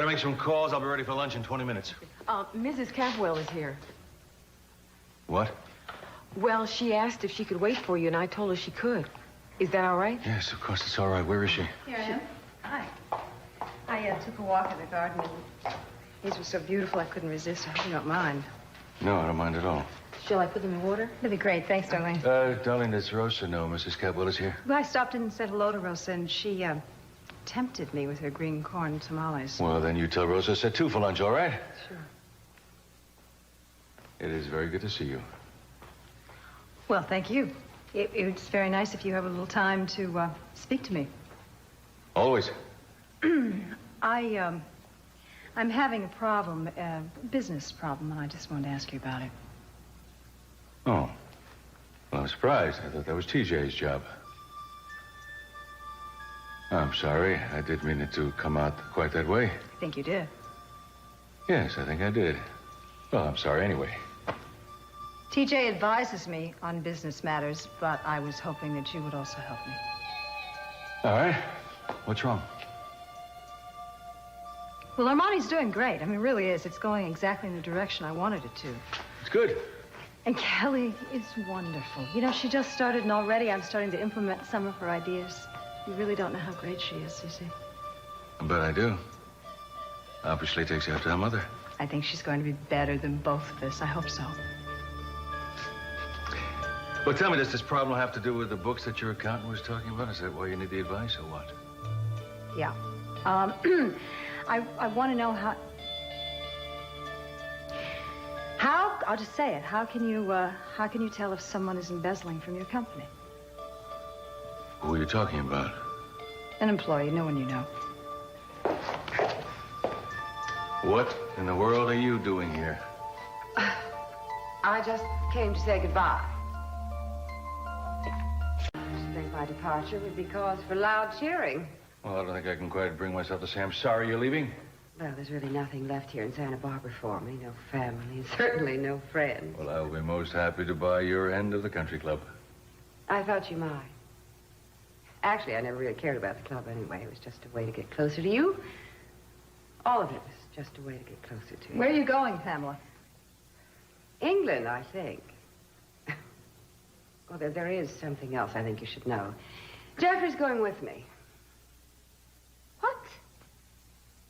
Gotta make some calls. I'll be ready for lunch in 20 minutes. Mrs. Capwell is here. What? Well, she asked if she could wait for you, and I told her she could. Is that all right? Yes, of course, it's all right. Where is she? Here I am. Hi. I took a walk in the garden, and these were so beautiful I couldn't resist. I hope you don't mind. No, I don't mind at all. Shall I put them in water? That'd be great. Thanks, darling. Darling, does Rosa know Mrs. Capwell is here? Well, I stopped in and said hello to Rosa, and she, tempted me with her green corn tamales. Well, then you tell Rosa I said 2 for lunch, all right? Sure. It is very good to see you. Well, thank you. It's very nice if you have a little time to speak to me. Always. I'm having a problem, a business problem, and I just wanted to ask you about it. Oh. Well, I'm surprised. I thought that was TJ's job. I'm sorry. I didn't mean it to come out quite that way. I think you did. Yes, I think I did. Well, I'm sorry anyway. TJ advises me on business matters, but I was hoping that you would also help me. All right. What's wrong? Well, Armani's doing great. I mean, it really is. It's going exactly in the direction I wanted it to. It's good. And Kelly is wonderful. You know, she just started, and already I'm starting to implement some of her ideas. You really don't know how great she is, you see. But I do. Obviously, it takes after her mother. I think she's going to be better than both of us. I hope so. Well, tell me, does this problem have to do with the books that your accountant was talking about? Is that why you need the advice, or what? Yeah. I want to know how... I'll just say it. How can you tell if someone is embezzling from your company? Who are you talking about? An employee, no one you know. What in the world are you doing here? I just came to say goodbye. I think my departure would be cause for loud cheering. Well, I don't think I can quite bring myself to say I'm sorry you're leaving. Well, there's really nothing left here in Santa Barbara for me. No family, and certainly no friends. Well, I'll be most happy to buy your end of the country club. I thought you might. Actually, I never really cared about the club anyway. It was just a way to get closer to you. All of it was just a way to get closer to you. Where are you going, Pamela? England, I think. Well, there is something else I think you should know. Jeffrey's going with me. What?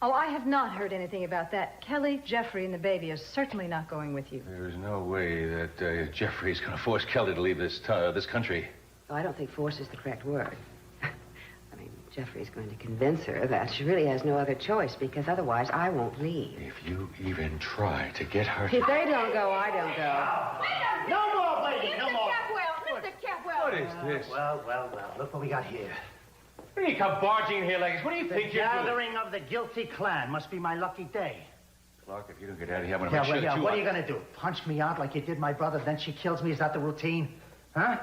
Oh, I have not heard anything about that. Kelly, Jeffrey, and the baby are certainly not going with you. There is no way that Jeffrey's going to force Kelly to leave this country. Oh, I don't think force is the correct word. I mean, Jeffrey's going to convince her that she really has no other choice, because otherwise I won't leave. If you even try to get her... If they don't go, I don't go. No more, lady, no more. Mr. Capwell! What is this? Well, look what we got here. What do you come barging in here like this? What do you think you're doing? Gathering of the guilty clan must be my lucky day. Clark, if you don't get out of here, I'm going to make sure that you... What are you going to do? Punch me out like you did my brother, then she kills me? Is that the routine? Huh?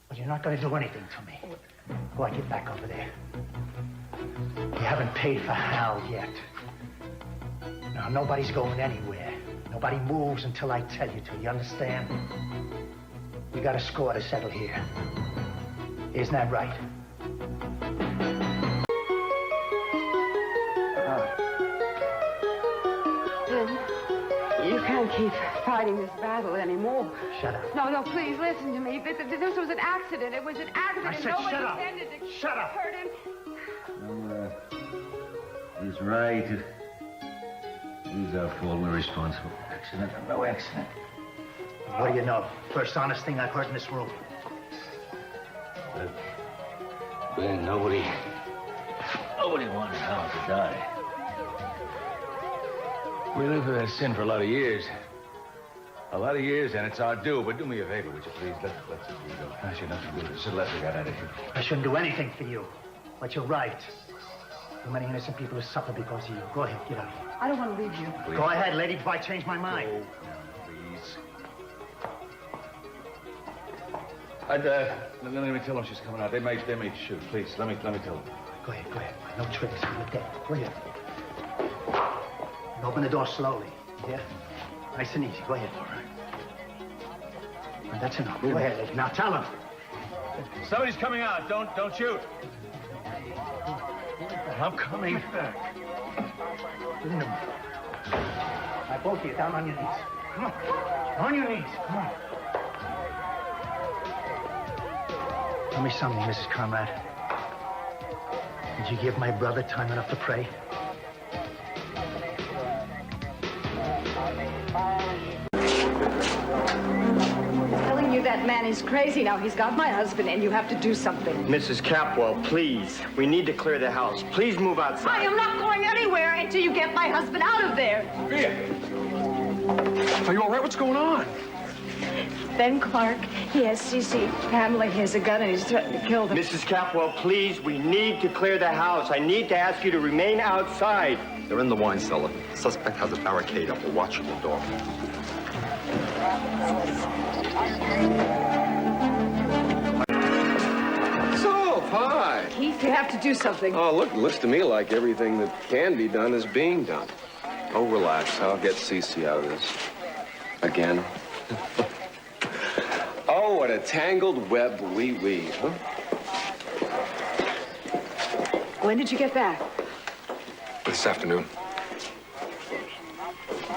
Well, you're not going to do anything to me. Go on, get back over there. You haven't paid for Hal yet. Now, nobody's going anywhere. Nobody moves until I tell you to. You understand? We got a score to settle here. Isn't that right? You can't keep fighting this battle anymore. Shut up. No, please listen to me. This was an accident. It was an accident. I said Nobody shut up. intended to Shut up. hurt him. He's right. He's our fault. We're responsible. Accident or no accident. What do you know? First honest thing I've heard in this room. Ben, nobody wanted Hal to die. We lived with that sin for a lot of years. A lot of years, and it's our due. But do me a favor, would you please? Let's go. I should nothing to do with this. Let me get out of here. I shouldn't do anything for you. But you're right. Too many innocent people have suffered because of you. Go ahead, get out of here. I don't want to leave you. Please. Go ahead, lady, before I change my mind. Go now, please. Let me tell them she's coming out. They may shoot. Please, let me tell them. Go ahead. No tricks. You're dead. Go ahead. And open the door slowly. Yeah? Nice and easy. Go ahead. All right. And that's enough. Go ahead, lady. Now tell them. Somebody's coming out. Don't shoot. I'm coming back. Doing them. Now, both of you, down on your knees. Come on. On your knees. Come on. Tell me something, Mrs. Conrad. Did you give my brother time enough to pray? Telling you that man is crazy now. He's got my husband, and you have to do something. Mrs. Capwell, please. We need to clear the house. Please move outside. I am not going anywhere until you get my husband out of there. Sophia! Are you all right? What's going on? Ben Clark, he has CC. Pamela, he has a gun, and he's threatened to kill them. Mrs. Capwell, please. We need to clear the house. I need to ask you to remain outside. They're in the wine cellar. The suspect has a barricade up. We're watching the door. So, hi. Keith, you have to do something. Oh, look, looks to me like everything that can be done is being done. Oh, relax. I'll get Cece out of this. Again. Oh, what a tangled web we weave, huh? When did you get back? This afternoon.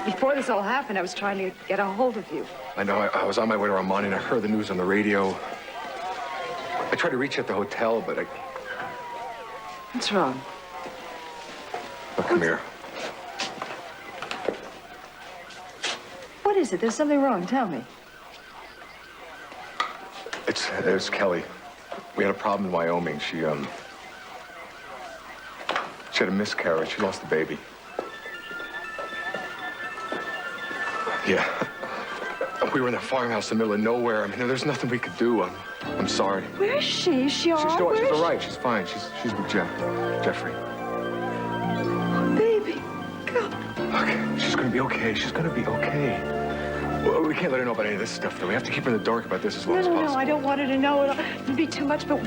Before this all happened, I was trying to get a hold of you. I know. I was on my way to Armani and I heard the news on the radio. I tried to reach you at the hotel, but I... What's wrong? Look, come here. What is it? There's something wrong. Tell me. It's Kelly. We had a problem in Wyoming. She had a miscarriage. She lost the baby. Yeah. We were in a farmhouse in the middle of nowhere. I mean, there's nothing we could do. I'm sorry. Where is she? Is she all right? She's all right. She's fine. She's with Jeffrey. Baby, come. Okay, she's gonna be okay. She's gonna be okay. Well, we can't let her know about any of this stuff, though. We have to keep her in the dark about this as well as possible. No, I don't want her to know. It'd be too much, but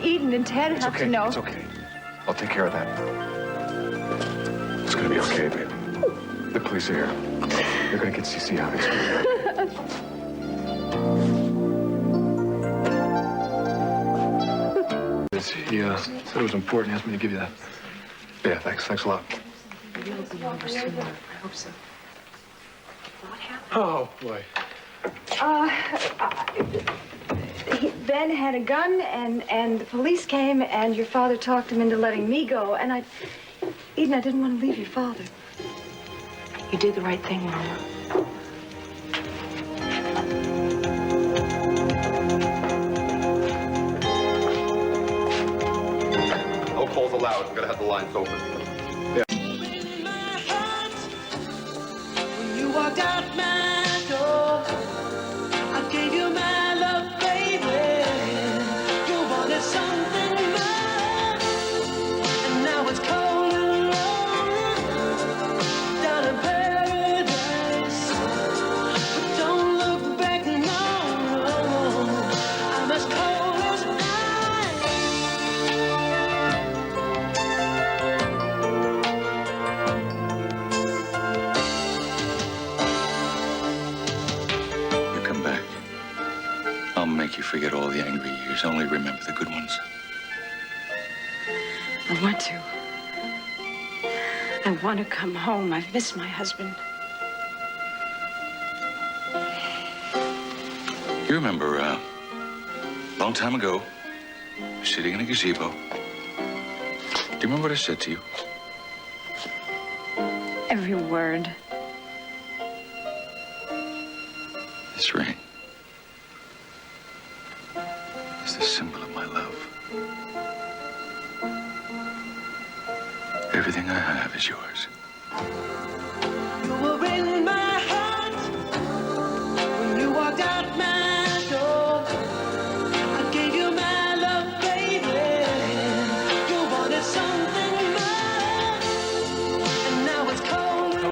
Eden and Ted have to know. It's okay. I'll take care of that. It's gonna be okay, baby. The police are here. They're gonna get CC out. He said it was important. He asked me to give you that. Yeah, thanks. Thanks a lot. You'll be over soon. I hope so. What happened? Oh, boy. Ben had a gun, and the police came, and your father talked him into letting me go, and Eden, I didn't want to leave your father. You did the right thing, Mama. No calls allowed. We're gonna have the lines open. You walked out my door. I gave you my love, baby. You wanted something more, and now it's cold and lonely down in paradise. But don't look back, no. I'm as cold as I'll make you forget all the angry years. Only remember the good ones. I want to. I want to come home. I've missed my husband. You remember, a long time ago, sitting in a gazebo. Do you remember what I said to you? Every word. This ring is the symbol of my love. Everything I have is yours. you were in my heart when you walked out my door. I gave you my love, baby. You wanted something more, and now it's cold.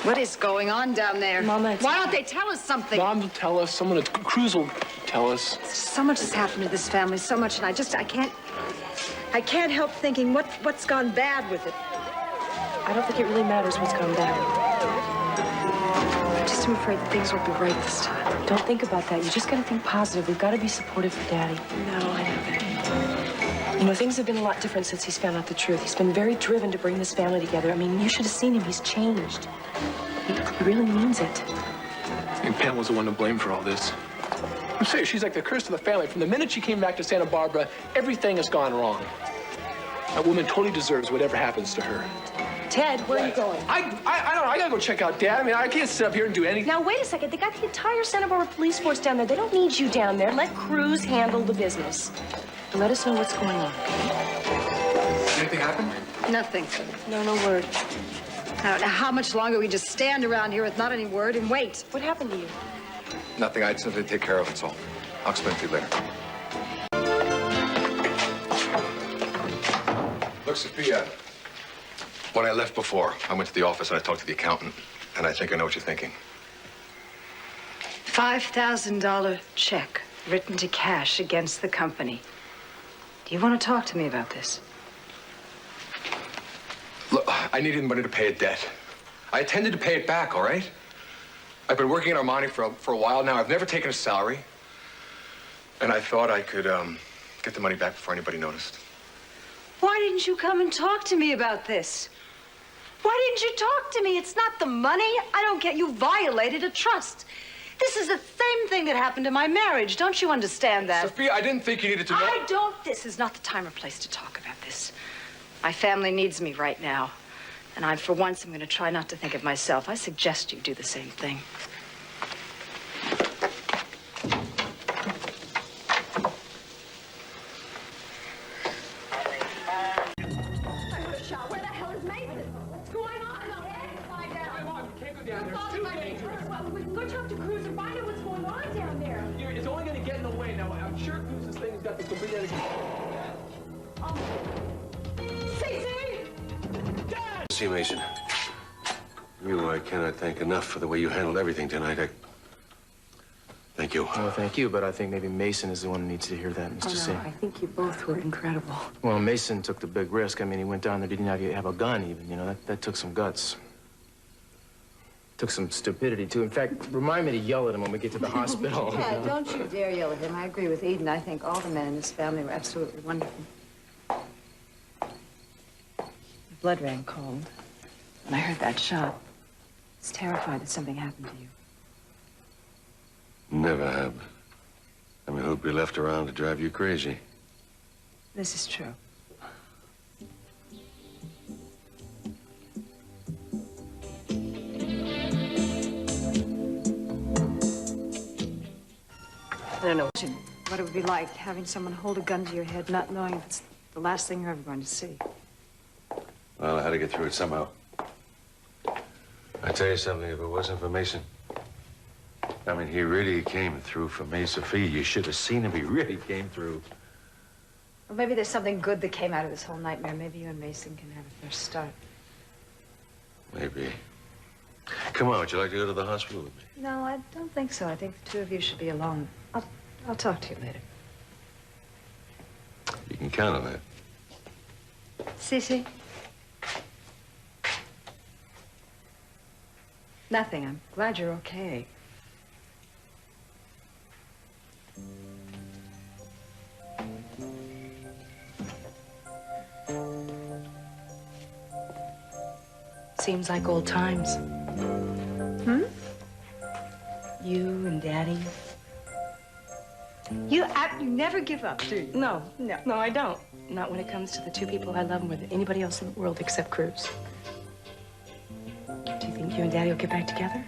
What is going on down there? Mama, Why don't they tell us something? Mom will tell us. Someone at Cruz will tell us. So much has happened to this family, so much, and I can't help thinking what's gone bad with it. I don't think it really matters what's gone bad. I just am afraid that things won't be right this time. Don't think about that. You just gotta think positive. We've got to be supportive for Daddy. No, I know that. You know, things have been a lot different since he's found out the truth. He's been very driven to bring this family together. I mean, you should have seen him. He's changed. He really means it. And Pam was the one to blame for all this. I'm serious, she's like the curse of the family. From the minute she came back to Santa Barbara, everything has gone wrong. That woman totally deserves whatever happens to her. Ted, where are you going? I don't know. I gotta go check out Dad. I mean, I can't sit up here and do anything. Now, wait a second. They got the entire Santa Barbara police force down there. They don't need you down there. Let Cruz handle the business. And let us know what's going on, okay? Anything happen? Nothing. No word. I don't know how much longer we just stand around here with not any word and wait. What happened to you? Nothing. I had something to take care of, it's all. I'll explain to you later. Look, Sophia, when I left before, I went to the office and I talked to the accountant, and I think I know what you're thinking. $5,000 check written to cash against the company. Do you want to talk to me about this? Look, I needed money to pay a debt. I intended to pay it back, all right? I've been working in Armani for a while now. I've never taken a salary. And I thought I could get the money back before anybody noticed. Why didn't you come and talk to me about this? Why didn't you talk to me? It's not the money. I don't get you violated a trust. This is the same thing that happened to my marriage. Don't you understand that? Sophia, I didn't think you needed to know. I don't. This is not the time or place to talk about this. My family needs me right now. And for once, I'm going to try not to think of myself. I suggest you do the same thing. Where the hell is Mason? What's going on? Find out. We can't go down there. It's too dangerous. Well, we go talk to Cruz and find out what's going on down there. It's only going to get in the way. Now, I'm sure Cruz's thing has got the complete See, Mason, I cannot thank enough for the way you handled everything tonight. Thank you. Well, thank you, but I think maybe Mason is the one who needs to hear that, Mr. Singh. I think you both were incredible. Well, Mason took the big risk. I mean, he went down there, didn't have a gun even, you know. That took some guts. Took some stupidity, too. In fact, remind me to yell at him when we get to the hospital. Yeah, don't you dare yell at him. I agree with Eden. I think all the men in this family were absolutely wonderful. The blood ran cold. When I heard that shot, I was terrified that something happened to you. Never have. I mean, who'd be left around to drive you crazy? This is true. I don't know. What it would be like having someone hold a gun to your head, not knowing if it's the last thing you're ever going to see. Well, I had to get through it somehow. I tell you something, if it wasn't for Mason, I mean, he really came through for me, Sophia. You should have seen him. He really came through. Well, maybe there's something good that came out of this whole nightmare. Maybe you and Mason can have a fresh start. Maybe. Come on, would you like to go to the hospital with me? No, I don't think so. I think the two of you should be alone. I'll talk to you later. You can count on that. Cece? Nothing. I'm glad you're okay. Seems like old times. Hmm? You and Daddy. You never give up, do you? No, I don't. Not when it comes to the two people I love more than anybody else in the world except Cruz. Do you think you and Daddy will get back together?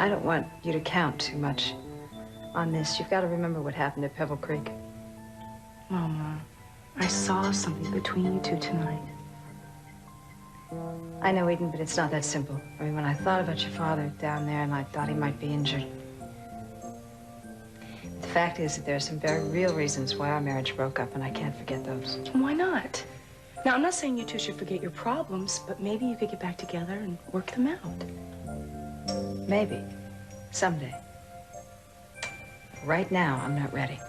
I don't want you to count too much on this. You've got to remember what happened at Pebble Creek. Mama, I saw something between you two tonight. I know, Eden, but it's not that simple. I mean, when I thought about your father down there and I thought he might be injured. The fact is that there are some very real reasons why our marriage broke up, and I can't forget those. Why not? Now, I'm not saying you two should forget your problems, but maybe you could get back together and work them out. Maybe. Someday. Right now, I'm not ready.